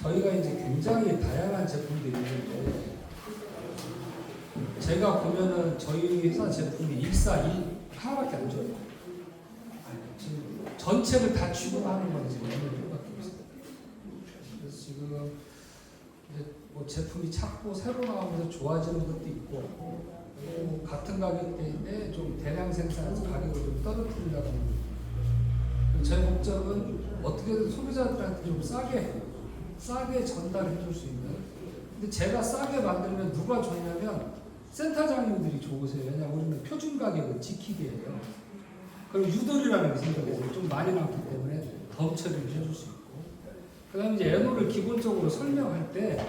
저희가 이제 굉장히 다양한 제품들이 있는데 제가 보면은 저희 회사 제품이 하나밖에 안 줘요. 지금 전체를 다 취급하는 건 지금 어느 정도밖에 없어요. 그래서 지금 이제 뭐 제품이 자꾸 새로 나오면서 좋아지는 것도 있고 또 같은 가격대인데 좀 대량 생산해서 가격을 좀 떨어뜨리려고 합니다. 제 목적은 어떻게든 소비자들한테 좀 싸게 전달해 줄 수 있는. 근데 제가 싸게 만들면 누가 좋냐면 센터장님들이 좋으세요. 왜냐하면 우리는 표준 가격을 지키게해요. 그리고 유돌이라는 게 생겨서 좀 많이 남기 때문에 덤 처리를 해줄 수 있고. 그 다음에 이제 에놀을 기본적으로 설명할 때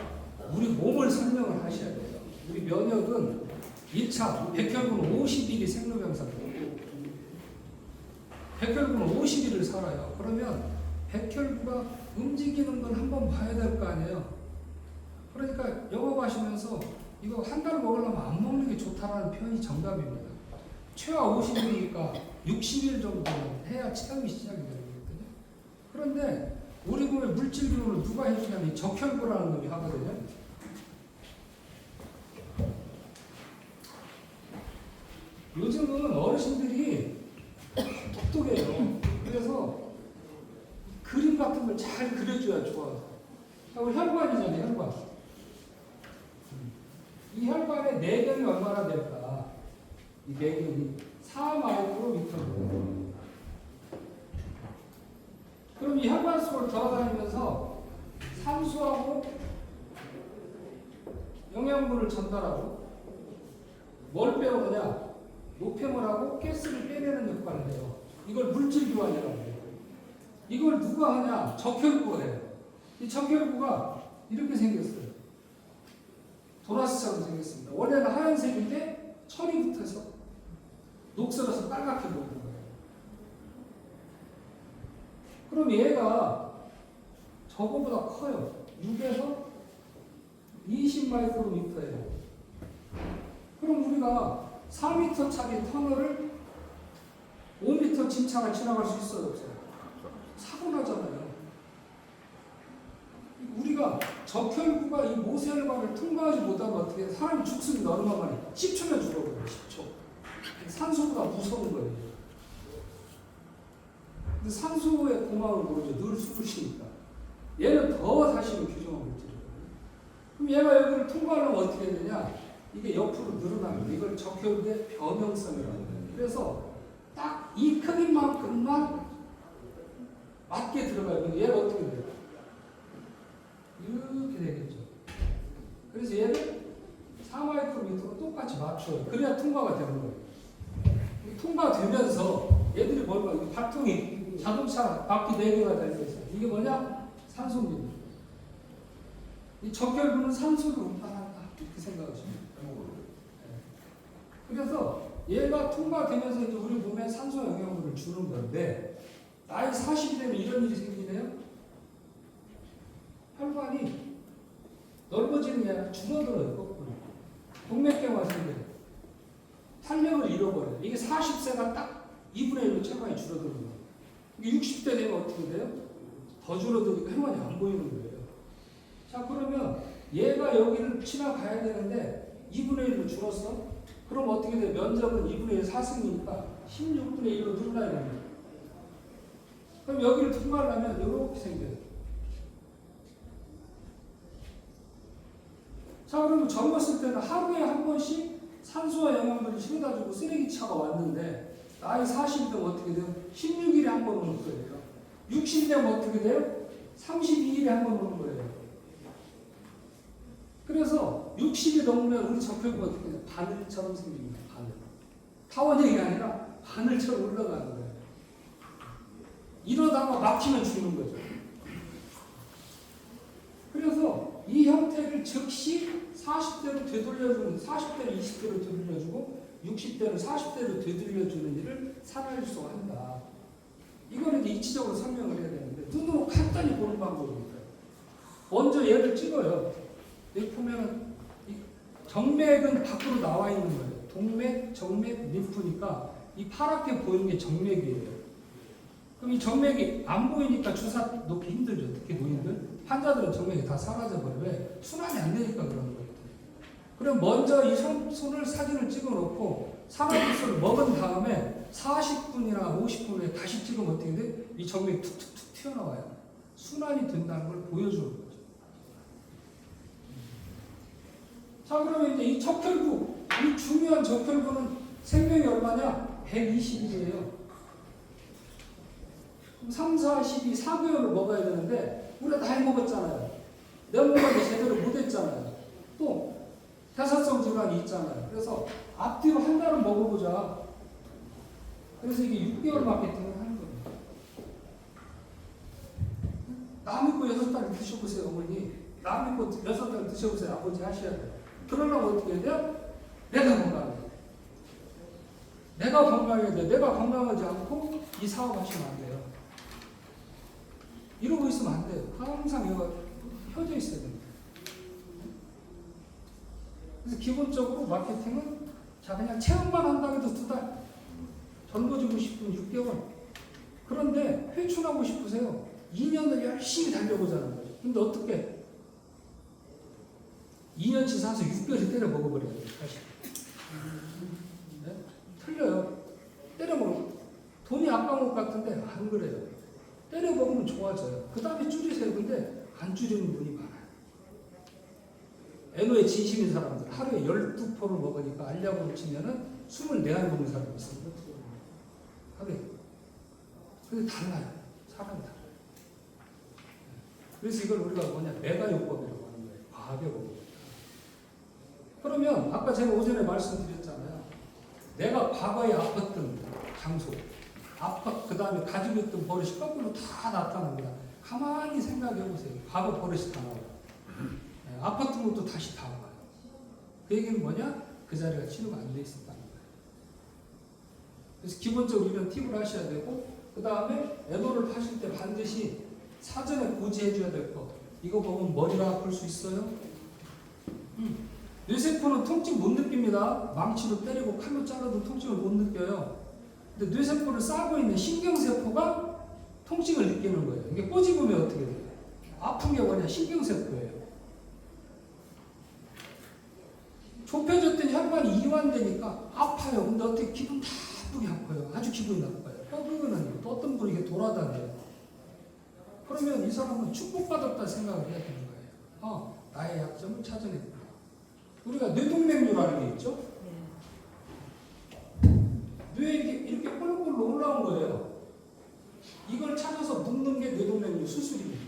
우리 몸을 설명을 하셔야 돼요. 우리 면역은 1차 백혈구는 50일이 생로병사거든요. 백혈구는 50일을 살아요. 그러면 백혈구가 움직이는 건 한번 봐야 될 거 아니에요. 그러니까 영업하시면서 이거 한 달 먹으려면 안 먹는 게 좋다라는 표현이 정답입니다. 최하 50일이니까 60일 정도는 해야 체험이 시작이 되거든요. 그런데 우리 몸의 물질 기능을 누가 해주냐면 적혈구라는 놈이 하거든요. 요즘은 어르신들이 똑똑해요. 그래서 그림 같은 걸 잘 그려줘야 좋아요. 우리 혈관이잖아요, 혈관. 이 혈관의 내경이 얼마나 될까? 이 내경이 4마이크로미터거든요. 그럼 이 혈관 속을 돌아다니면서 산소하고 영양분을 전달하고 뭘 빼오느냐? 노폐물하고 가스를 빼내는 역할을 해요. 이걸 물질 교환이라고 해요. 이걸 누가 하냐? 적혈구가 해요. 이 적혈구가 이렇게 생겼어요. 도라스처럼 생겼습니다. 원래는 하얀색인데 철이 붙어서 녹슬어서 빨갛게 보이는 거예요. 그럼 얘가 저거보다 커요. 6에서 20마이크로미터예요. 그럼 우리가 4m 차기 터널을 5m 침차가 지나갈 수 있어요, 없어요? 사고 나잖아요. 우리가 적혈구가 이 모세혈관을 통과하지 못하면 어떻게 해? 사람이 죽습니다. 얼마 만에? 10초면 죽어버려요. 10초. 산소보다 무서운 거예요. 근데 산소의 공학을 모르죠. 늘 숨을 쉬니까. 얘는 더 사실은 규정하고 있거든요. 그럼 얘가 여기를 통과하려면 어떻게 해야 되냐? 이게 옆으로 늘어납니다. 이걸 적혈구의 변형성이라고 해요. 그래서 딱 이 크기만큼만 맞게 들어가요. 얘가 어떻게 돼요? 이렇게 되겠죠. 그래서 얘를 4마이크로미터로 똑같이 맞춰요. 그래야 통과가 되는 거예요. 통과되면서 얘들이 뭘까? 발통이 자동차 바퀴 4개가 달려있어요. 이게 뭐냐? 산소입니다. 이 적혈구는 산소를 운반한다. 이렇게 생각하시면 돼요. 그래서 얘가 통과되면서 이제 우리 몸에 산소 영양분을 주는 건데 나이 40이 되면 이런 일이 생기네요. 혈관이 넓어지는 게 아니라 줄어들어요. 거꾸로. 동맥경화 생겨요. 탄력을 잃어버려요. 이게 40세가 딱 2분의 1로 혈관이 줄어드는 거예요. 이게 60대 되면 어떻게 돼요? 더 줄어드니까 혈관이 안 보이는 거예요. 자, 그러면 얘가 여기를 지나가야 되는데 2분의 1로 줄었어? 그럼 어떻게 돼요? 면적은 2분의 1 4승이니까 16분의 1로 늘어나야 됩니다. 그럼 여기를 통과하려면 이렇게 생겨요. 자, 그러면 젊었을 때는 하루에 한 번씩 산소와 영양분을 실어다 주고 쓰레기차가 왔는데 나이 40이 되면 어떻게 돼요? 16일에 한 번 오는 거예요. 60이 되면 어떻게 돼요? 32일에 한 번 오는 거예요. 그래서 60이 넘으면 우리 적혈구가 어떻게 돼요? 바늘처럼 생깁니다. 바늘. 타원형이 아니라 바늘처럼 올라가는 거예요. 이러다가 막히면 죽는 거죠. 그래서 이 형태를 즉시 40대로 되돌려주는, 40대를 20대로 되돌려주고 60대를 40대로 되돌려주는 일을 산화일소가 한다. 이거는 이제 이치적으로 설명을 해야 되는데 눈으로 간단히 보는 방법입니다. 먼저 얘를 찍어요. 여기 보면은 정맥은 밖으로 나와 있는 거예요. 동맥, 정맥, 림프니까 이 파랗게 보이는 게 정맥이에요. 그럼 이 정맥이 안 보이니까 주사 놓기 힘들죠. 특히 노인들. 환자들은 정맥이 다 사라져버려. 왜? 순환이 안 되니까 그런 거예요. 그럼 먼저 이 손을 사진을 찍어 놓고 산화물질을 먹은 다음에 40분이나 50분 후에 다시 찍으면 어떻게 돼? 이 정맥이 툭툭툭 튀어나와요. 순환이 된다는 걸 보여주는 거죠. 자, 그러면 이제 이 적혈구, 이 중요한 적혈구는 생명이 얼마냐? 120일이에요. 3, 4, 12, 4개월을 먹어야 되는데 우리가 다 해먹었잖아요. 면역력이 제대로 못했잖아요. 또 대사성 질환이 있잖아요. 그래서 앞뒤로 한 달은 먹어보자. 그래서 이게 6개월 마케팅을 하는 겁니다. 남 믿고 6달 드셔보세요, 어머니. 남 믿고 6달 드셔보세요, 아버지 하셔야 돼요. 그러려면 어떻게 해야 돼요? 내가 건강해야 돼. 내가 건강해야 돼. 내가 건강하지 않고 이 사업 하시면 안 돼요. 이러고 있으면 안 돼요. 항상 이거 펴져 있어야 됩니다. 그래서 기본적으로 마케팅은 자 그냥 체험만 한다고 해도 2달, 젊어지고 싶은 6개월. 그런데 회춘하고 싶으세요. 2년을 열심히 달려보자는 거죠. 근데 어떻게? 2년치 사서 6개월을 때려 먹어버려요. 사실. 네? 틀려요. 때려 먹으면 돈이 아까운 것 같은데 안 그래요. 때려 먹으면 좋아져요. 그 다음에 줄이세요. 근데 안 줄이는 분이 많아요. 애노에 진심인 사람들 하루에 12포를 먹으니까 알약으로 치면은 24알 먹는 사람이 있어요. 하루에. 근데 달라요. 사람이 달라요. 그래서 이걸 우리가 뭐냐 메가요법이라고 하는 거예요. 과학의 법. 그러면 아까 제가 오전에 말씀드렸잖아요. 내가 과거에 아팠던 장소, 그 다음에 가지고 있던 버릇이 거꾸로 다 나타납니다. 가만히 생각해 보세요. 과거 버릇이 다 나와요. 아팠던 것도 다시 다 와요. 그 얘기는 뭐냐? 그 자리가 치료가 안 돼 있었다는 거예요. 그래서 기본적으로 이런 팁을 하셔야 되고, 그 다음에 애도를 파실 때 반드시 사전에 고지해 줘야 될 거. 이거 보면 머리가 아플 수 있어요? 뇌세포는 통증 못 느낍니다. 망치로 때리고 칼로 자르도 통증을 못 느껴요. 근데 뇌세포를 싸고 있는 신경세포가 통증을 느끼는 거예요. 이게 꼬집으면 어떻게 돼요? 아픈 게 뭐냐? 신경세포예요. 좁혀졌던 혈관이 이완되니까 아파요. 근데 어떻게 기분 나쁘게 아파요. 아주 기분이 나빠요. 뻐근한 또 어떤 분이 이게 돌아다녀요. 그러면 이 사람은 축복받았다 생각을 해야 되는 거예요. 나의 약점을 찾아냈구나. 우리가 뇌동맥류라는 게 있죠. 뇌에 이렇게 꼴꼴 올라온 거예요. 이걸 찾아서 묶는 게 뇌동맥류 수술입니다.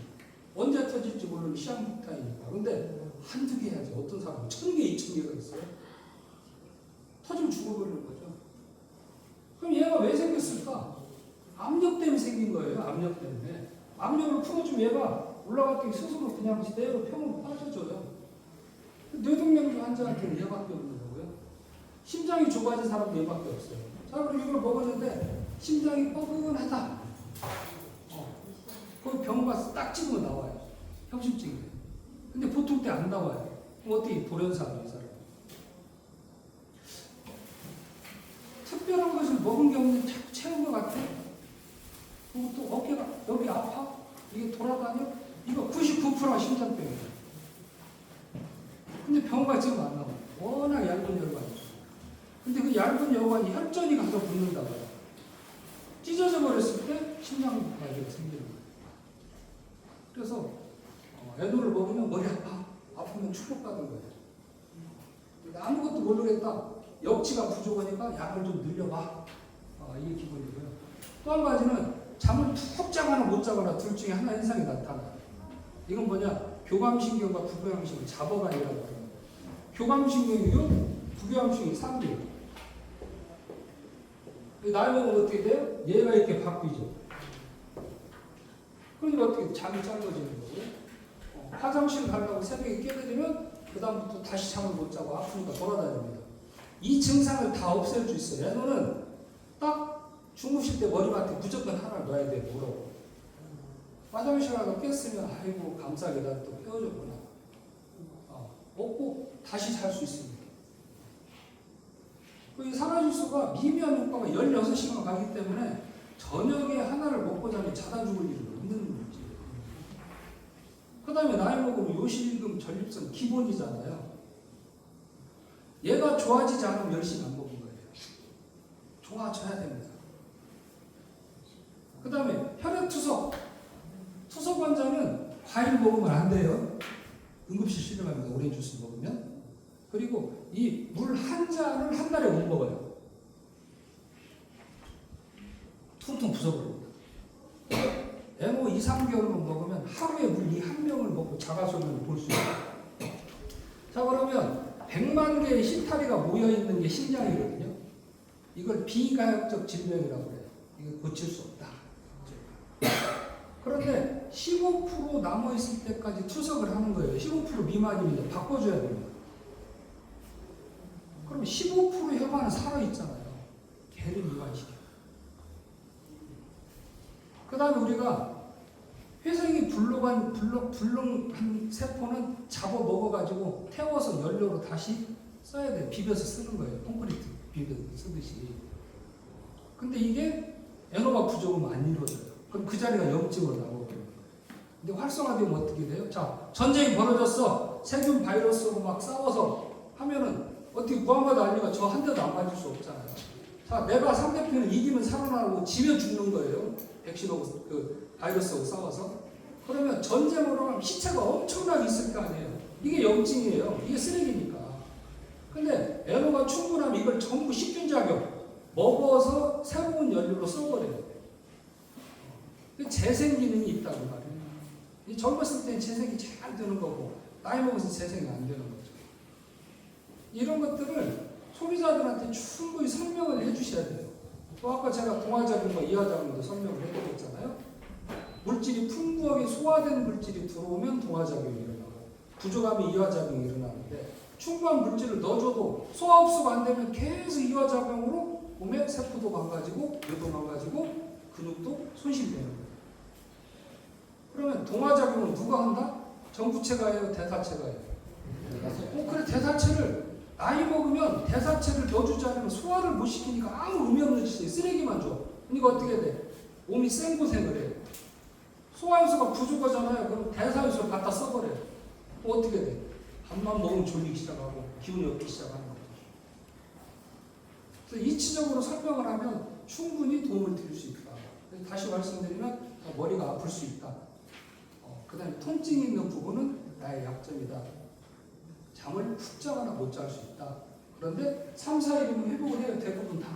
언제 터질지 모르는 시한폭탄이니까. 근데 한두 개 해야지. 어떤 사람은 1000개, 2000개가 있어요. 터지면 죽어버리는 거죠. 그럼 얘가 왜 생겼을까? 압력 때문에 생긴 거예요. 압력 때문에. 압력을 풀어주면 얘가 올라갔더니 스스로 그냥 그대로 평으로 빠져줘요. 뇌동맥류 환자한테는 얘밖에 없는 거고요. 심장이 좁아진 사람도 얘밖에 없어요. 자, 그럼 이걸 먹었는데 심장이 뻐근하다. 그 병과 딱 찍으면 나와요. 협심증이. 근데 보통 때 안 나와요. 그럼 어떻게 돌연사하는 사람? 특별한 것을 먹은 게 없는데 자꾸 채운 것 같아. 그리고 또 어깨가 여기 아파? 이게 돌아다녀? 이거 99%가 심장병이에요. 근데 병과 지금 안 나와요. 워낙 얇은 혈관이. 근데 그 얇은 혈관이 혈전이 가서 붙는다고요. 찢어져 버렸을 때 심장마비가 생기는 거예요. 그래서 애도를 먹으면 머리 아파. 아프면 축복받은 거예요. 아무것도 모르겠다. 역치가 부족하니까 약을 좀 늘려봐. 이게 기본이고요. 또 한 가지는 잠을 푹 자거나 못 자거나 둘 중에 하나 현상이 나타나요. 이건 뭐냐? 교감신경과 부교감신경 잡어간이라고 하는 거예요. 교감신경이 6, 부교감신경이 3이에요. 나이 먹으면 어떻게 돼요? 얘가 이렇게 바뀌죠. 그러니까 어떻게 잠이 짧아지는 거고요. 화장실 가려고 새벽에 깨어들면 그 다음부터 다시 잠을 못 자고 아프니까 돌아다닙니다. 이 증상을 다 없앨 수 있어요. 얘는 딱 주무실 때 머리맡에 무조건 하나 놔야 돼요. 뭐라고. 화장실 가서 깼으면 아이고 감사하게 난 또 깨워줬구나. 먹고 다시 잘 수 있습니다. 이 산화질소가 미미한 효과가 16시간 가기 때문에 저녁에 하나를 먹고 자면 자다 죽을 일은 없는 문제예요. 그 다음에 나이 먹으면 요실금 전립선 기본이잖아요. 얘가 좋아지지 않으면 열심히 안 먹은 거예요. 좋아져야 됩니다. 그 다음에 혈액투석. 투석 환자는 과일 먹으면 안 돼요. 응급실 실려갑니다. 오렌지 주스 먹으면. 그리고 이 물 한 잔을 한 달에 못 먹어요. 퉁퉁 부숴버립니다. MO 2, 3개월만 먹으면 하루에 물 이 한 병을 먹고 자가소변을 볼 수 있어요. 자, 그러면 100만 개의 실타리가 모여있는 게 심장이거든요. 이걸 비가역적 질병이라고 해요. 이거 고칠 수 없다. 그런데 15% 남아있을 때까지 투석을 하는 거예요. 15% 미만이면 이제 바꿔줘야 됩니다. 그럼 15% 혈관은 살아있잖아요. 걔를 이완시켜요. 그 다음에 우리가 회생이 불능한 세포는 잡아 먹어가지고 태워서 연료로 다시 써야 돼요. 비벼서 쓰는 거예요. 콘크리트 비벼서 쓰듯이. 근데 이게 에너가 부족하면 안 이루어져요. 그럼 그 자리가 염증으로 나오고. 근데 활성화되면 어떻게 돼요? 자, 전쟁이 벌어졌어. 세균 바이러스로 막 싸워서 하면은 어떻게 무함마드 알리가 저 한 대도 안 맞을 수 없잖아요. 자, 내가 상대편을 이기면 살아나고 지면 죽는 거예요. 백신하고 그 바이러스하고 싸워서. 그러면 전쟁으로 하면 시체가 엄청나게 있을 거 아니에요. 이게 염증이에요. 이게 쓰레기니까. 근데 에너가 충분하면 이걸 전부 식균 작용 먹어서 새로운 연료로 써버려요. 재생 기능이 있다고 말이에요. 젊었을 때 재생이 잘 되는 거고 나이 먹어서 재생이 안 되는 거죠. 이런 것들을 소비자들한테 충분히 설명을 해주셔야 돼요. 또 아까 제가 동화작용과 이하작용도 설명을 해드렸잖아요. 물질이 풍부하게 소화된 물질이 들어오면 동화작용이 일어나고 부족하면 이하작용이 일어나는데 충분한 물질을 넣어줘도 소화 흡수가 안 되면 계속 이하작용으로 몸에 세포도 망가지고 뇌도 망가지고 근육도 손실되는 거예요. 그러면 동화작용은 누가 한다? 전구체가 해요? 대사체가 해요? 그래 대사체를 나이 먹으면 대사체를 넣어주지 않으면 소화를 못 시키니까 아무 의미 없는 짓이에요. 쓰레기만 줘. 그러니까 어떻게 돼? 몸이 생고생을 해요. 소화효소가 부족하잖아요. 그럼 대사효소를 갖다 써버려요. 어떻게 돼? 밥만 먹으면 졸리기 시작하고 기운이 없기 시작하는 거죠. 그래서 이치적으로 설명을 하면 충분히 도움을 드릴 수 있다. 다시 말씀드리면 머리가 아플 수 있다. 그 다음에 통증이 있는 부분은 나의 약점이다. 잠을 푹 자거나 못 잘 수 있다. 그런데 3, 4일이면 회복을 해요. 대부분 다.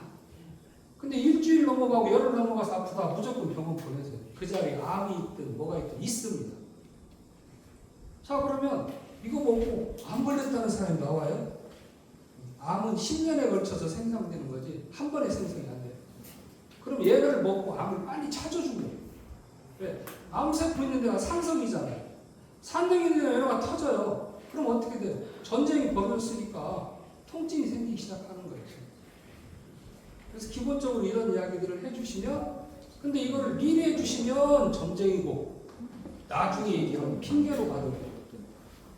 근데 일주일 넘어가고 열흘 넘어가서 아프다. 무조건 병원 보내세요. 그 자리에 암이 있든 뭐가 있든 있습니다. 자, 그러면 이거 먹고 암 걸렸다는 사람이 나와요? 암은 10년에 걸쳐서 생성되는 거지 한 번에 생성이 안 돼요. 그럼 얘를 먹고 암을 빨리 찾아주고 왜? 암세포 있는 데가 산성이잖아요. 산성이 있는 데가 에너가 터져요. 그럼 어떻게 돼요? 전쟁이 벌어졌으니까 통증이 생기기 시작하는 거예요. 그래서 기본적으로 이런 이야기들을 해주시면 근데 이거를 미리 해주시면 전쟁이고 나중에 얘기하면 핑계로 받으면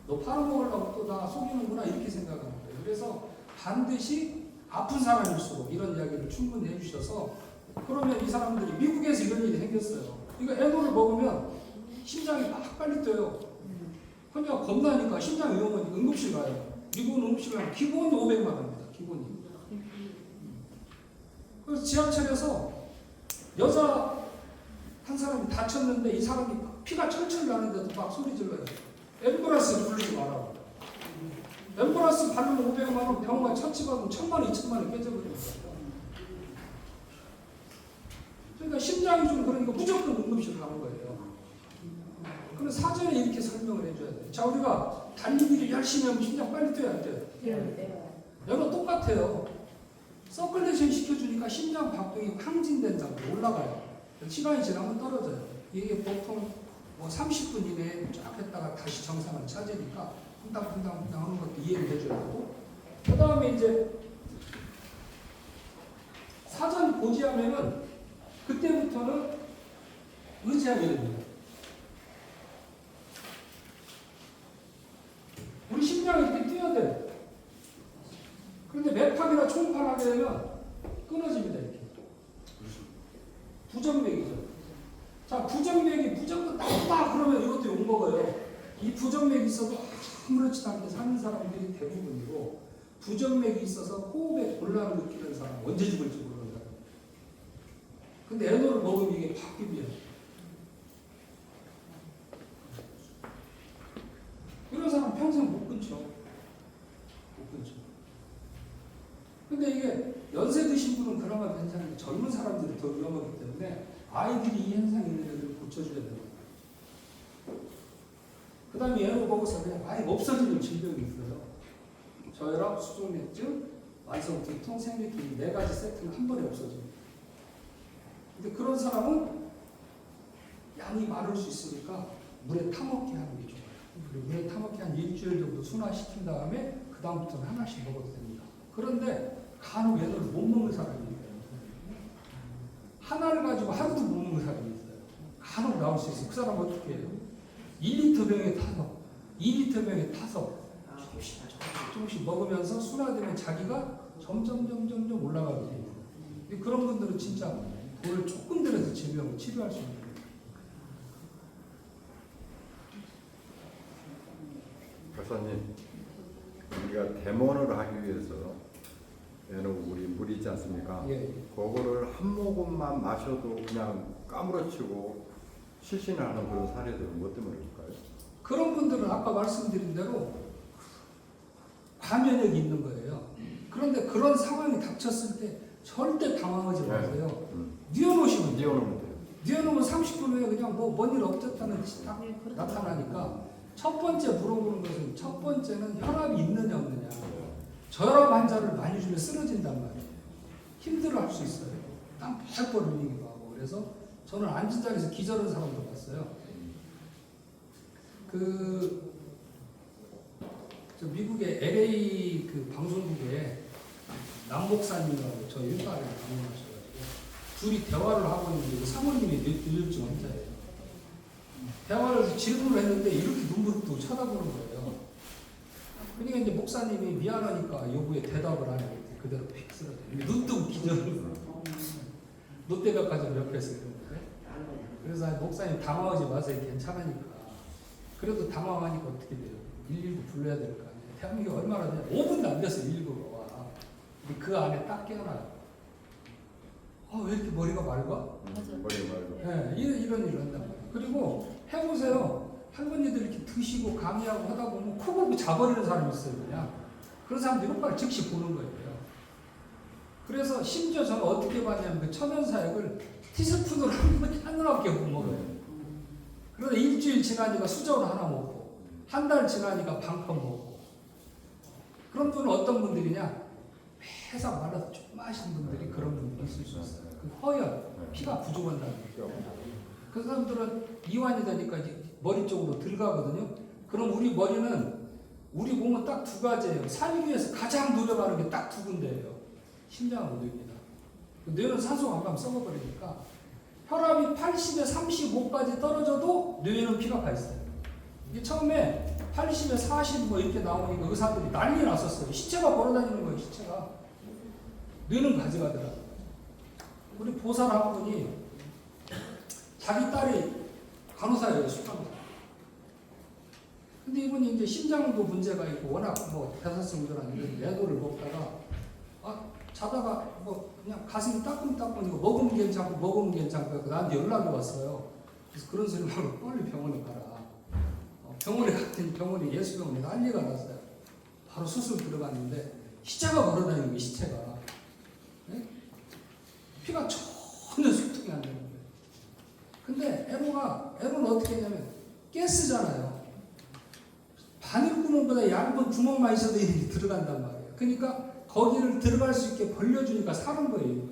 너 팔아먹으려고 또 나 속이는구나 이렇게 생각하는 거예요. 그래서 반드시 아픈 사람일수록 이런 이야기를 충분히 해주셔서 그러면 이 사람들이 미국에서 이런 일이 생겼어요. 이거 에너를 먹으면 심장이 막 빨리 뛰어요. 그러니까 겁나니까 심장 위험하니까 응급실 가요. 미국은 응급실 가면 기본이 500만 원입니다. 기본이. 그래서 지하철에서 여자 한 사람이 다쳤는데 이 사람이 피가 철철 나는데도 막 소리 질러요. 앰뷸런스 부르지 말라고. 앰뷸런스 받으면 500만 원, 병원 처치받으면 1000만 원, 2000만 원 깨져버리는 거예요. 그러니까 심장이 좀 그러니까 무조건 응급실 가는 거예요. 그럼 사전에 이렇게 설명을 해줘야 돼요. 자, 우리가 달리기를 열심히 하면 심장 빨리 뛰어야 안 뛰어요? 여러 똑같아요. 서큘레이션 시켜주니까 심장 박동이 항진된 상태로 올라가요. 시간이 지나면 떨어져요. 이게 보통 뭐 30분 이내에 쫙 했다가 다시 정상을 찾으니까 쿵당쿵당 하는 것도 이해를 해줘야 되고 그 다음에 이제 사전 고지하면은 그때부터는 의지하게 됩니다. 우리 심장이 이렇게 뛰어야 돼요. 그런데 맥박이나 초음파를 하게 되면 끊어집니다. 이렇게. 부정맥이죠. 자, 부정맥이 무조건 나쁘다 그러면 이것도 욕먹어요. 이 부정맥이 있어도 아무렇지도 않게 사는 사람들이 대부분이고, 부정맥이 있어서 호흡에 곤란을 느끼는 사람, 언제 죽을지 모르는 사람. 근데 에노를 먹으면 이게 바뀝니다. 이런 사람 평생 못 끊죠. 못 끊죠. 근데 이게 연세 드신 분은 그나마 괜찮은데 젊은 사람들이 더 위험하기 때문에 아이들이 이 현상이 있는 애들을 고쳐줘야 됩니다. 그 다음에 얘를 보고서 그냥 아예 없어지는 질병이 있어요. 저혈압, 수족냉증, 만성 두통, 생리통, 4가지 세트는 한 번에 없어집니다. 근데 그런 사람은 양이 많을 수 있으니까 물에 타먹게 하는 게 좋아요. 그리고 물에 타먹게 한 일주일 정도 순화시킨 다음에 그 다음부터는 하나씩 먹어도 됩니다. 그런데 간혹 얘를 못 먹는 사람이 있어요. 하나를 가지고 하루도 못 먹는 사람이 있어요. 간혹 나올 수 있어요. 그 사람 어떻게 해요? 1리터 병에 타서 2리터 병에 타서 조금씩 먹으면서 순화되면 자기가 점점 올라가게 됩니다. 그런 분들은 진짜 돈을 조금 들여서 질병을 치료할 수 있는 거예요. 박사님, 우리가 대mon을 하기 위해서 우리 물 있지 않습니까? 예. 그거를 한 모금만 마셔도 그냥 까무러치고 실신하는 그런 사례들은 뭐 때문일까요? 그런 분들은 아까 말씀드린 대로 과면역이 있는 거예요. 그런데 그런 상황이 닥쳤을 때 절대 당황하지 마세요. 뉘어놓으시면 돼요. 띄워놓으면 돼요. 뉘어놓으면 30분 후에 그냥 뭔 일 없었다는 짓이 딱 나타나니까 첫 번째 물어보는 것은 첫 번째는 혈압이 있느냐 없느냐. 저혈압 환자를 많이 주면 쓰러진단 말이에요. 힘들어할 수 있어요. 땀 펄펄 흘리기도 하고. 그래서 저는 앉은 자리에서 기절한 사람도 봤어요. 저 미국의 LA 그 방송국에 남목사님하고 저 일가를 방문하셔가지고 둘이 대화를 하고 있는데 사모님이 뇌졸중 환자예요. 대화를 질문을 했는데 이렇게 눈물을 또 쳐다보는 거예요. 그러니까 이제 목사님이 미안하니까 요구에 대답을 안 해요. 그대로 픽 쓰러져. 눈 뜨고 기절을. 롯데백화점 옆에서 이러는데. 그래서 목사님 당황하지 마세요. 괜찮으니까. 그래도 당황하니까 어떻게 돼요? 119 불러야 될 거 아니에요. 대한민국 얼마나 되냐? 5분도 안 됐어요. 119가 와. 근데 그 안에 딱 깨어나요. 왜 이렇게 머리가 맑아? 머리가 맑아. 네, 이런 일을 한단 말이에요. 그리고 해보세요. 할머니들 이렇게 드시고 강의하고 하다 보면 코골고 자버리는 사람이 있어요. 그냥. 그런 사람들 효과를 즉시 보는 거예요. 그래서 심지어 저는 어떻게 봤냐면 그 천연사역을 티스푼으로 하나밖에 못 먹어요. 그러다 일주일 지나니까 수저를 하나 먹고 한 달 지나니까 반컵 먹고. 그런 분은 어떤 분들이냐? 회사 말라서 좀 마시는 분들이 그런 분들이 있을 수 있어요. 그 허연, 피가 부족한다는 거죠. 그 사람들은 이완이 되니까 이제 머리 쪽으로 들어가거든요. 그럼 우리 머리는 우리 몸은 딱 두 가지예요. 살기 위해서 가장 노력하는 게 딱 두 군데예요. 심장하고 뇌입니다. 뇌는 산소 한 방 썩어버리니까 혈압이 80에 35까지 떨어져도 뇌에는 피가 가 있어요. 이게 처음에 80에 40 뭐 이렇게 나오니까 의사들이 난리 났었어요. 시체가 걸어다니는 거예요. 시체가. 뇌는 가져가더라고요. 우리 보살 한 분이 자기 딸이 간호사예요. 수간호사. 근데 이분이 이제 심장도 문제가 있고 워낙 뭐 대사성 질환 이런 약을 먹다가 자다가 뭐 그냥 가슴이 따끔따끔 이거 먹으면 괜찮고 나한테 연락이 왔어요. 그래서 그런 소리 하고 빨리 병원에 가라. 병원에 갔더니 병원이 예수병원에 난리가 났어요. 바로 수술 들어갔는데 시체가 걸어다니는 거예요. 시체가. 네? 피가 전혀 소통이 안 되는 거예요. 근데 에로는 어떻게 했냐면 가스잖아요. 바늘구멍보다 얇은 구멍만 있어도 이렇게 들어간단 말이에요. 그러니까 거기를 들어갈 수 있게 벌려주니까 사는 거예요.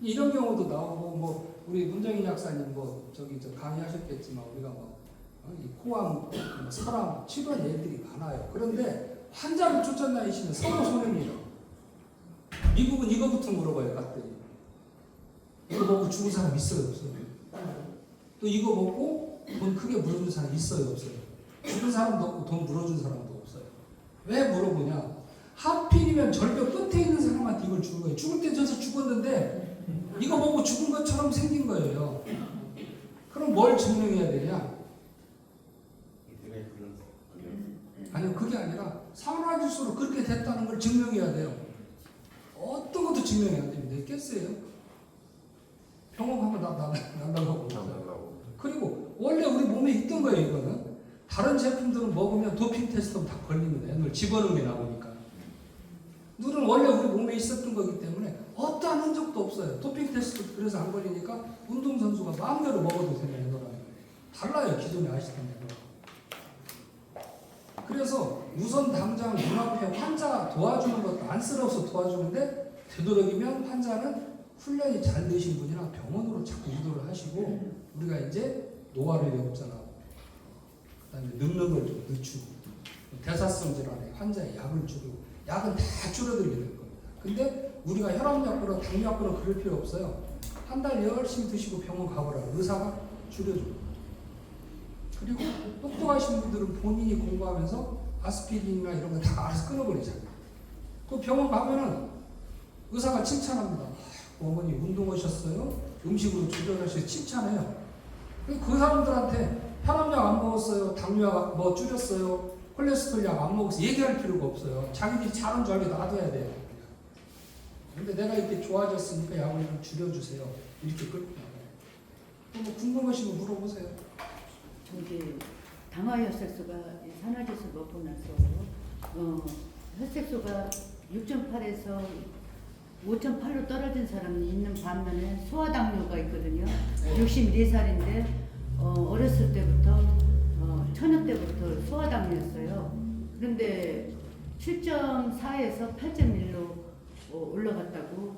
이런 경우도 나오고 뭐 우리 문정인 약사님 뭐 저기 강의하셨겠지만 우리가 뭐 코암, 설암 치료한 예들이 많아요. 그런데 환자를 쫓아다니시는 서로 손해입니다. 미국은 이거부터 물어봐요. 갔더니 이거 먹고 죽은 사람 있어요 없어요? 또 이거 먹고 돈 크게 물어준 사람 있어요 없어요? 죽은 사람도 없고 돈 물어준 사람도 없어요. 왜 물어보냐? 하필이면 절벽 끝에 있는 사람한테 이걸 주는 거예요. 죽을 때 져서 죽었는데 이거 먹고 죽은 것처럼 생긴 거예요. 그럼 뭘 증명해야 되냐? 아니요, 그게 아니라 산화질소로 그렇게 됐다는 걸 증명해야 돼요. 어떤 것도 증명해야 됩니다. 있겠어요? 병원 가면 난다고 하고. 그리고 원래 우리 몸에 있던 거예요, 이거는. 다른 제품들은 먹으면 도핑 테스트는 다 걸립니다. 이걸 집어넣은 게 나오니까. 눈은 원래 우리 몸에 있었던 거기 때문에 어떠한 흔적도 없어요. 도핑 테스트 그래서 안 걸리니까 운동선수가 마음대로 먹어도 되는 애노라는 거예요. 달라요, 기존에 아시던 애노라. 그래서 우선 당장 눈앞에 환자 도와주는 것도 안쓰러워서 도와주는데 되도록이면 환자는 훈련이 잘 되신 분이랑 병원으로 자꾸 유도를 하시고 우리가 이제 노화를 역전하고 그다음에 늙는 걸 좀 늦추고 대사성 질환에 환자의 약을 줄이고 약은 다 줄어들게 될 겁니다. 근데 우리가 혈압약으로 당뇨약으로 그럴 필요 없어요. 한 달 열심히 드시고 병원 가보라. 의사가 줄여줍니다. 그리고 똑똑하신 분들은 본인이 공부하면서 아스피린이나 이런 거 다 알아서 끊어버리잖아요. 그 병원 가면은 의사가 칭찬합니다. 어머니 운동하셨어요? 음식으로 조절하셔서 칭찬해요. 그 사람들한테 혈압약 안 먹었어요? 당뇨약 뭐 줄였어요? 콜레스테롤 약 안 먹었어요? 얘기할 필요가 없어요. 자기들이 잘한 줄 알게 놔둬야 돼요. 근데 내가 이렇게 좋아졌으니까 약을 좀 줄여주세요. 이렇게 끌고 나가요. 뭐 궁금하시면 물어보세요. 저기 당화혈색소가 산화질소 먹고 나서 혈색소가 6.8에서 5.8로 떨어진 사람이 있는 반면에 소아당뇨가 있거든요. 64살인데 어렸을 때부터 처녀 때부터 소아당뇨였어요. 그런데 7.4에서 8.1로 올라갔다고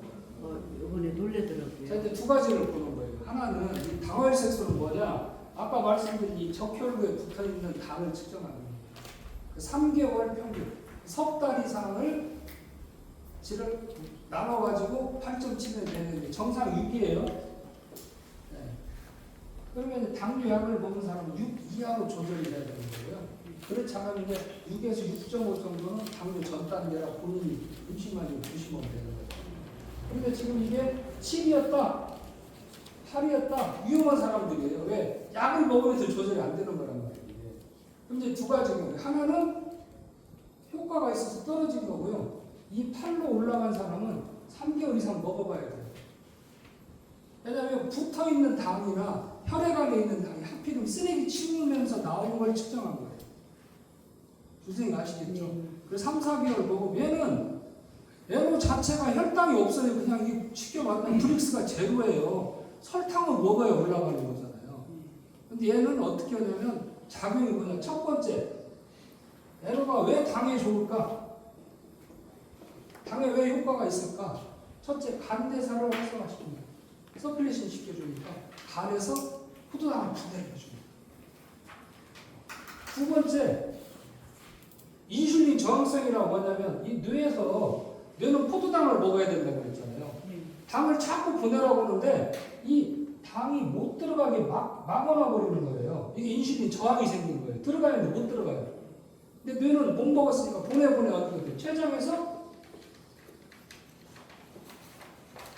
이번에 놀래더라고요. 자, 이제 두 가지를 보는 거예요. 하나는 이 당화혈색소는 뭐냐? 아까 말씀드린 이 적혈구에 붙어 있는 당을 측정하는 거예요. 그 3개월 평균, 석 달 이상을 지를 나눠가지고 8.7에 되는 게 정상 6이에요. 네. 그러면 당뇨약을 먹은 사람은 6 이하로 조절이 돼야 되는 거예요. 그렇지 않으면 이제 6에서 6.5 정도는 당뇨 전 단계라 본인이 음식만 좀 드시면 되는 거예요. 그런데 지금 이게 7이었다, 8이었다, 위험한 사람들이에요. 왜? 약을 먹으면서 조절이 안 되는 거란 말이에요. 그럼 이제 두 가지가 하나는 효과가 있어서 떨어진 거고요. 이 8로 올라간 사람은 3개월 이상 먹어봐야 돼요. 왜냐하면 붙어있는 당이나 혈액안에 있는 당이 하필이면 쓰레기 치우면서 나오는 걸 측정한 거예요. 선생님 아시겠죠? 그래서 3, 4개월 먹으면 얘는 자체가 혈당이 없어요. 그냥 이 치켜봤더니 브릭스가 제로예요. 설탕을 먹어야 올라가는 거잖아요. 근데 얘는 어떻게 하냐면 작용이 뭐냐. 첫 번째, 에너가 왜 당에 좋을까? 당에 왜 효과가 있을까? 첫째, 간대사를 활성화시킵니다. 서큘레이션 시켜주니까 간에서 포도당을 분해해줍니다. 두 번째, 인슐린 저항성이라고 뭐냐면 이 뇌는 포도당을 먹어야 된다고 그랬잖아요. 당을 자꾸 보내라고 하는데 이 당이 못 들어가게 막아놔 버리는 거예요. 이게 인슐린 저항이 생긴 거예요. 들어가는데 못 들어가요. 근데 뇌는 못 먹었으니까 보내 어떻게 돼? 췌장에서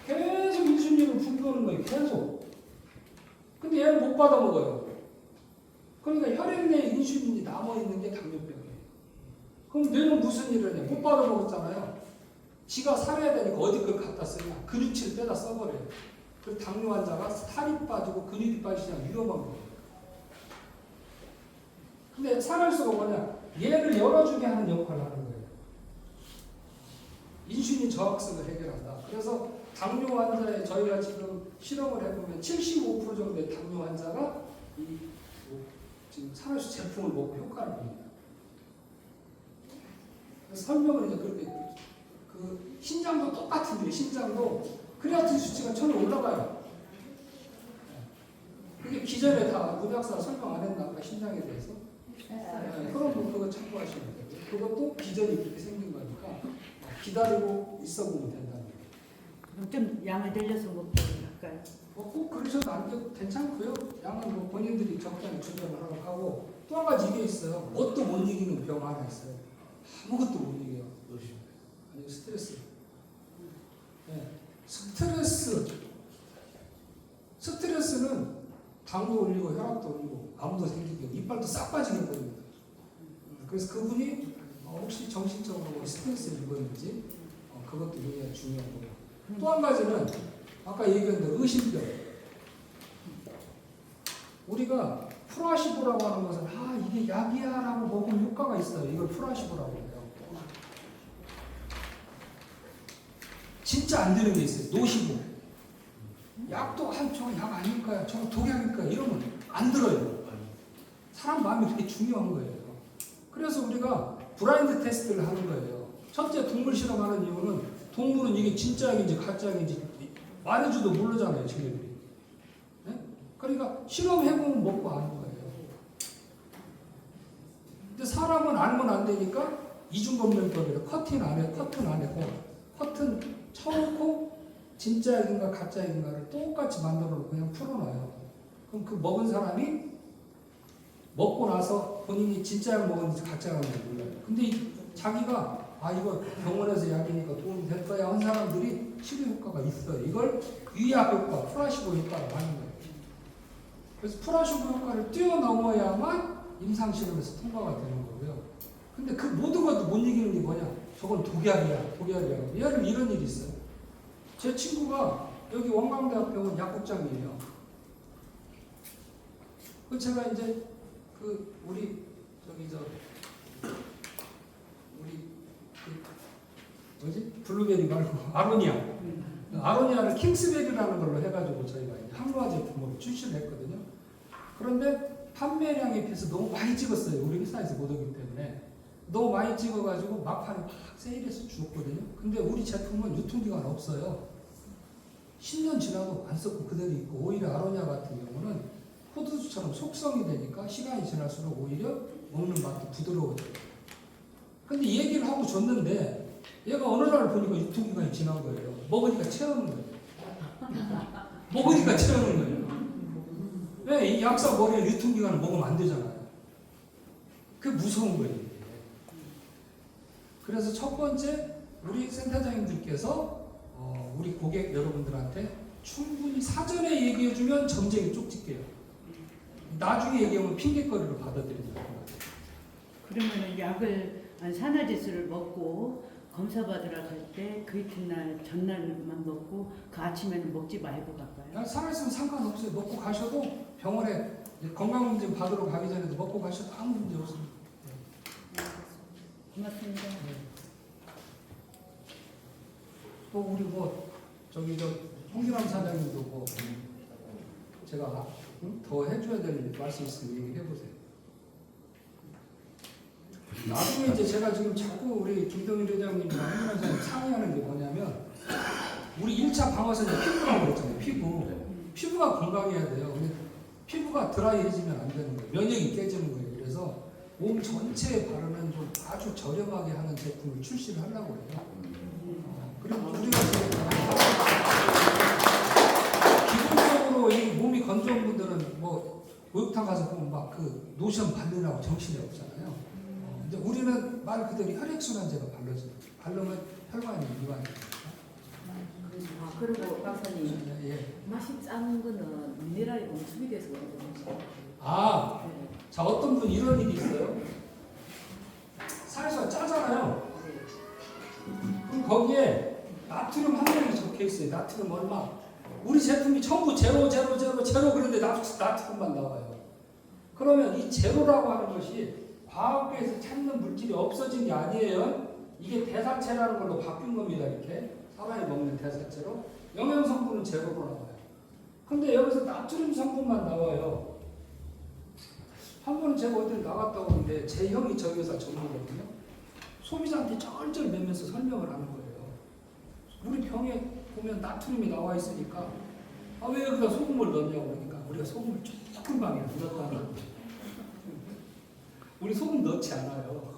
계속 인슐린을 분비하는 거예요. 계속. 근데 얘는 못 받아 먹어요. 그러니까 혈액 내에 인슐린이 남아있는 게 당뇨병이에요. 그럼 뇌는 무슨 일을 해? 못 받아 먹었잖아요. 지가 살아야 되니까 어디 그걸 갖다 쓰냐? 근육질 빼다 써버려요. 그래서 당뇨 환자가 살이 빠지고 근육이 빠지면 위험한 거예요. 근데 산화질소가 뭐냐? 얘를 열어주게 하는 역할을 하는 거예요. 인슐린 저항성을 해결한다. 그래서 당뇨 환자에 저희가 지금 실험을 해보면 75% 정도의 당뇨 환자가 지금 산화질소 제품을 먹고 효과를 봅니다. 그래서 설명을 이제 그렇게 그 신장도 똑같은 게 신장도 크레아틴 수치가 처음에 올라가요. 그게 기존에 다 문학사 설명 안 했나 아까 신장에 대해서. 네, 그럼 뭐 그거 참고하시면 돼요. 그것도 기전이 그렇게 생긴 거니까 기다리고 있어 보면 된다는 거예요. 그럼 좀 양을 늘려서 먹고 할까요? 꼭 그러셔도 안 돼도 괜찮고요. 양은 뭐 본인들이 적당히 조절을 하라고 하고 또 한 가지 이게 있어요. 뭣도 못 이기는 병 하나 있어요. 아무것도 못 이겨요. 아니 스트레스. 네. 스트레스는 당도 올리고 혈압도 올리고 암도 생기고 이빨도 싹 빠지는 겁니다. 그래서 그분이 혹시 정신적으로 스트레스를 입었는지 그것도 굉장히 중요하고요. 또 한 가지는 아까 얘기한 대로 의심병. 우리가 프라시보라고 하는 것은 이게 약이야라고 먹으면 효과가 있어요. 이걸 프라시보라고 해요. 진짜 안 되는 게 있어요. 노시보. 약도 저거 약 아닐까요? 저거 독약일까요? 이러면 안 들어요. 사람 마음이 그렇게 중요한 거예요. 그래서 우리가 브라인드 테스트를 하는 거예요. 첫째 동물 실험하는 이유는 동물은 이게 진짜 약인지 가짜 약인지 말해줘도 모르잖아요. 지네들이. 네? 그러니까 실험해보면 먹고 아는 거예요. 근데 사람은 알면 안 되니까 이중검명법이라 커튼 쳐놓고 진짜 약인가 가짜 약인가를 똑같이 만들어 놓고 그냥 풀어놔요. 그럼 그 먹은 사람이 먹고 나서 본인이 진짜 약 먹었는지 가짜 약 먹었는지 몰라요. 근데 자기가 이거 병원에서 약이니까 도움이 될 거야 한 사람들이 치료 효과가 있어요. 이걸 위약 효과, 프라시보 효과라고 하는 거예요. 그래서 프라시보 효과를 뛰어넘어야만 임상실험에서 통과가 되는 거고요. 근데 그 모든 것도 못 이기는 게 뭐냐? 저건 독약이야. 예를 들면 이런 일이 있어요. 제 친구가 여기 원광대학병원 약국장이에요. 그 제가 이제 우리 블루베리 말고 아로니아를 킹스베리라는 걸로 해가지고 저희가 이제 항로화 제품으로 출시를 했거든요. 그런데 판매량에 비해서 너무 많이 찍었어요. 우리 회사에서 못 오기 때문에 너무 많이 찍어가지고 막판에 막 세일해서 주었거든요. 근데 우리 제품은 유통기간 없어요. 10년 지나도 안 썩고 그대로 있고, 오히려 아로니아 같은 경우는 포도주처럼 속성이 되니까 시간이 지날수록 오히려 먹는 맛도 부드러워져요. 근데 얘기를 하고 줬는데 얘가 어느 날 보니까 유통기간이 지난 거예요. 먹으니까 채우는 거예요. 왜? 이 약사 머리에 유통기간을 먹으면 안 되잖아요. 그게 무서운 거예요. 그래서 첫 번째 우리 센터장님들께서 우리 고객 여러분들한테 충분히 사전에 얘기해주면 점쟁이 쪽집게요. 나중에 얘기하면 핑계거리로 받아들인다. 그러면 약을 산화제수를 먹고 검사 받으러 갈 때 그 이튿날 전날만 먹고 그 아침에는 먹지 말고 갈까요? 살아있으면 상관없어요. 먹고 가셔도 병원에 건강검진 받으러 가기 전에도 먹고 가셔도 아무 문제 없습니다. 고맙습니다. 또 우리 홍기남 사장님도 제가 더 해줘야 될 말씀 있으면 얘기해 보세요. 나중에 이제 제가 지금 자꾸 우리 김동일 회장님이랑 홍기남 사장님 상의하는 게 뭐냐면 우리 1차 방어선이 피부라고 그랬잖아요. 피부가 건강해야 돼요. 근데 피부가 드라이해지면 안 되는 거예요. 면역이 깨지는 거예요. 그래서 몸 전체에 바르는 좀 아주 저렴하게 하는 제품을 출시를 하려고 해요. 그리고 우리가 기본적으로 이 몸이 건조한 분들은 목욕탕 가서 보면 막 그 노션 바르라고 정신이 없잖아요. 근데 우리는 말 그대로 혈액순환제가 바르면 혈관이 이완입니다. 그리고 박사님, 맛이 짠 거는 미네랄이 공급이 돼서 그러거든요. 자, 어떤 분 이런 일이 있어요. 살살 짜잖아요. 그럼 거기에 나트륨 함량이 적혀 있어요. 나트륨 얼마? 우리 제품이 전부 제로 그런데 나트륨만 나와요. 그러면 이 제로라고 하는 것이 과학계에서 찾는 물질이 없어진 게 아니에요. 이게 대사체라는 걸로 바뀐 겁니다. 이렇게 사람이 먹는 대사체로 영양 성분은 제로로 나와요. 근데 여기서 나트륨 성분만 나와요. 한 번은 제가 어디 나갔다 오는데 제 형이 저희 회사 전문거든요. 소비자한테 쩔쩔 매면서 설명을 하는 거예요. 우리 병에 보면 나트륨이 나와 있으니까 왜 여기다 소금을 넣냐고 그러니까 우리가 소금을 조금만 넣었다는 거예요. 우리 소금 넣지 않아요.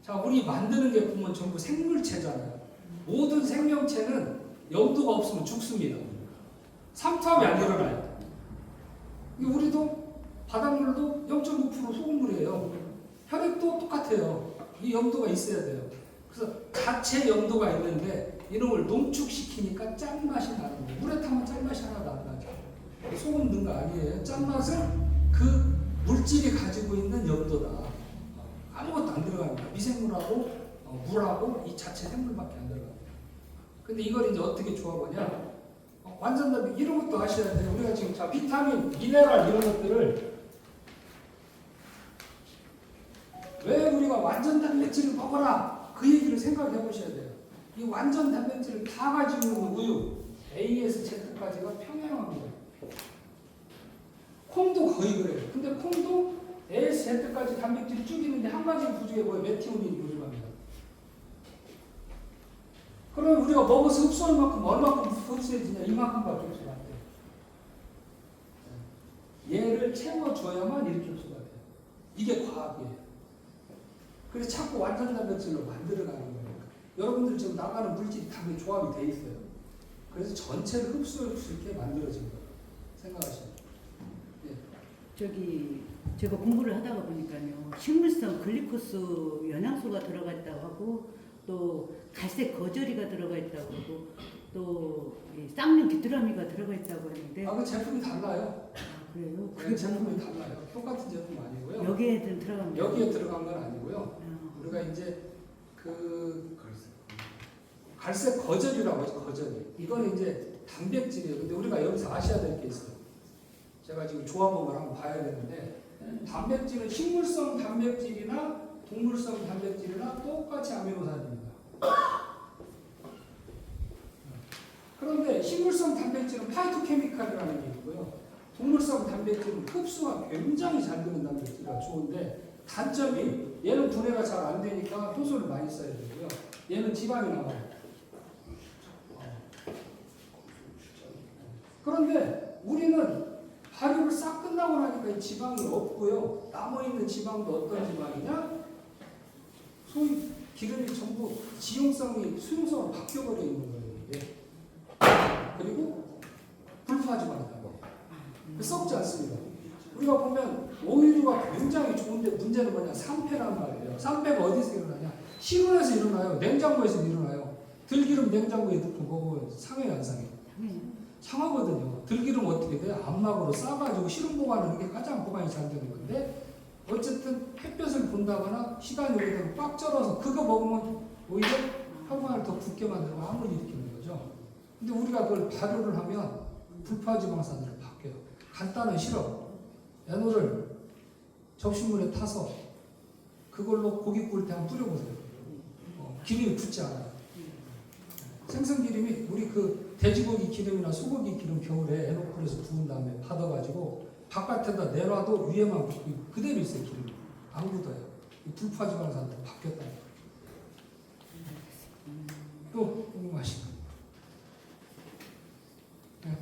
자, 우리 만드는 게 보면 전부 생물체잖아요. 모든 생명체는 염도가 없으면 죽습니다. 삼투압이 안 일어나요. 우리도 바닷물도 0.9% 소금물이에요. 혈액도 똑같아요. 이 염도가 있어야 돼요. 그래서 자체 염도가 있는데 이놈을 농축시키니까 짠맛이 나는 거예요. 물에 타면 짠맛이 하나도 안 나죠. 소금 넣은 거 아니에요. 짠맛은 그 물질이 가지고 있는 염도다. 아무것도 하고 물하고 이 자체 생물밖에 안 들어갑니다. 근데 이걸 이제 어떻게 조합하냐? 완전 단백 이런 것도 아셔야 돼요. 우리가 지금 자 비타민, 미네랄 이런 것들을 왜 우리가 완전 단백질을 먹어라 그 얘기를 생각해 보셔야 돼요. 이 완전 단백질을 다 가지고 있는 우유 A에서 Z까지가 평행합니다. 콩도 거의 그래요. 근데 콩도 A에서 Z까지 단백질이 쭉 있는데 한 가지 부족해 보여 메티오닌이 부족합니다. 그러면 우리가 먹어서 흡수할 만큼 얼마큼 흡수해지냐 이만큼밖에 흡수가 안 돼요. 얘를 채워줘야만 이렇게 흡수가 돼요. 이게 과학이에요. 그래서 자꾸 완전 단백질로 만들어가는 거예요. 여러분들 지금 나가는 물질이 다 조합이 돼 있어요. 그래서 전체를 흡수할 수 있게 만들어진 거예요. 생각하시면. 저기 제가 공부를 하다가 보니까요. 식물성 글리코스 영양소가 들어가 있다고 하고 또 갈색 거저리가 들어가 있다고 하고 또 쌍용 귀뚜라미가 들어가 있다고 하는데 그 제품이 달라요. 그래요? 그 제품이 달라요. 똑같은 제품 아니고요. 여기에 들어갑니다. 여기에 들어간 건 아니고요. 우리가 이제 그 갈색 거절이라고 하죠. 거절이. 이거는 이제 단백질이에요. 근데 우리가 여기서 아셔야 될 게 있어요. 제가 지금 조합법을 한번 봐야 되는데 단백질은 식물성 단백질이나 동물성 단백질이나 똑같이 아미노산입니다. 그런데 식물성 단백질은 파이토케미칼이라는 게 있고요. 동물성 단백질은 흡수가 굉장히 잘 되는 단백질이라 좋은데 단점이 얘는 분해가 잘 안 되니까 효소를 많이 써야 되고요. 얘는 지방이 나와요. 그런데 우리는 발효를 싹 끝나고 나니까 이 지방이 없고요. 남아있는 지방도 어떤 지방이냐? 소위 기름이 전부 지용성이 수용성으로 바뀌어버려 있는 거예요. 이게. 그리고 불포화지방이다. 썩지 않습니다. 우리가 보면 오일류가 굉장히 좋은데 문제는 뭐냐? 산패란 말이에요. 산패가 어디서 일어나냐? 실온에서 일어나요. 냉장고에서 일어나요. 들기름 냉장고에 넣고 먹으면 상해요, 안 상해요? 상하거든요. 들기름 어떻게 돼요? 암막으로 싸가지고 실온 보관하는 게 가장 보관이 잘 되는 건데 어쨌든 햇볕을 본다거나 시간이 오래되면 꽉 절어서 그거 먹으면 오히려 혈관을 더 붓게 만들고 암을 일으키는 거죠. 근데 우리가 그걸 발효를 하면 불포화지방산으로 바뀌어요. 간단한 시럽, 에놀을 접시물에 타서 그걸로 고기 구울 때 한번 뿌려보세요. 기름이 붙지 않아요. 생선기름이 우리 그 돼지고기 기름이나 소고기 기름 겨울에 에노콜에서 부은 다음에 받아가지고 바깥에다 내놔도 위에만 붙고 그대로 있어요. 기름이 안 굳어요. 불포화지방산으로 바뀌었다. 또 궁금하신 거? 네,